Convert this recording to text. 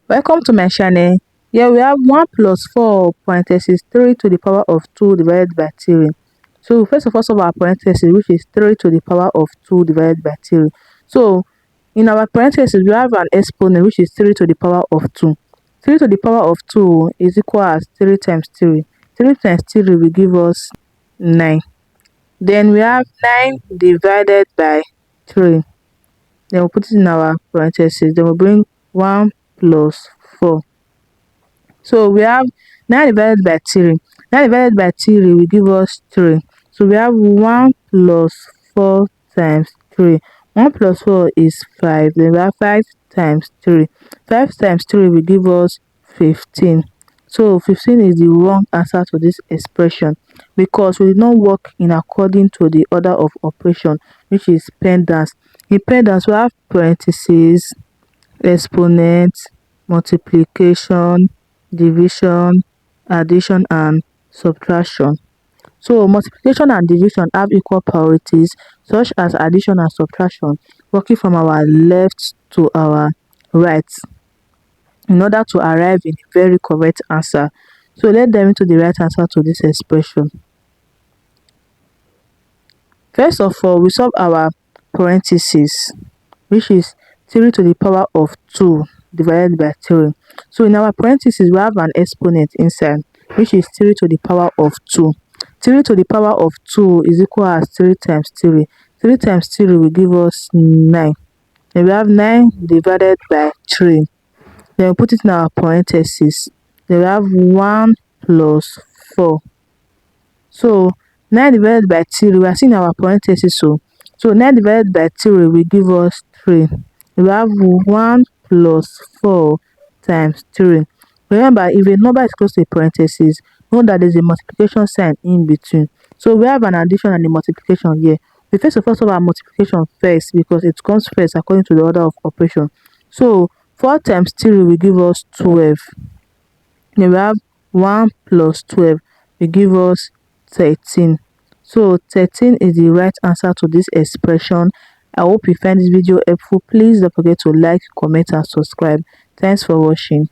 Welcome to my channel. Here we have 1 plus 4 parenthesis 3 to the power of 2 divided by 3. So first of all, solve our parenthesis, which is 3 to the power of 2 divided by 3. So in our parenthesis, we have an exponent, which is 3 to the power of 2. 3 to the power of 2 is equal as 3 times 3. 3 times 3 will give us 9. Then we have 9 divided by 3. Then we'll put it in our parenthesis. Then we'll bring 1 plus 4. So we have 9 divided by 3. 9 divided by 3 will give us 3. So we have 1 plus 4 times 3. 1 plus 4 is 5. Then we have 5 times 3. 5 times 3 will give us 15. So 15 is the wrong answer to this expression because we did not work in according to the order of operation, which is PEMDAS. In PEMDAS, we have parentheses, exponents, multiplication, division, addition, and subtraction. So multiplication and division have equal priorities, such as addition and subtraction, working from our left to our right in order to arrive in a very correct answer. So let's dive into the right answer to this expression. First of all, we solve our parenthesis, which is 3 to the power of 2 divided by 3. So in our parenthesis, we have an exponent inside, which is 3 to the power of 2. 3 to the power of 2 is equal as 3 times 3. 3 times 3 will give us 9. Then we have 9 divided by 3. Then we put it in our parenthesis. Then we have 1 plus 4. So 9 divided by 3, we are seeing our parenthesis. So 9 divided by 3 will give us 3. We have 1 plus 4 times 3. Remember, if a number is close to a parenthesis, know that there's a multiplication sign in between. So we have an addition and a multiplication here. We first of all solve our multiplication first because it comes first according to the order of operation. So 4 times 3 will give us 12. Then we have 1 plus 12 will give us 13. So 13 is the right answer to this expression. I hope you find this video helpful. Please don't forget to like, comment, and subscribe. Thanks for watching.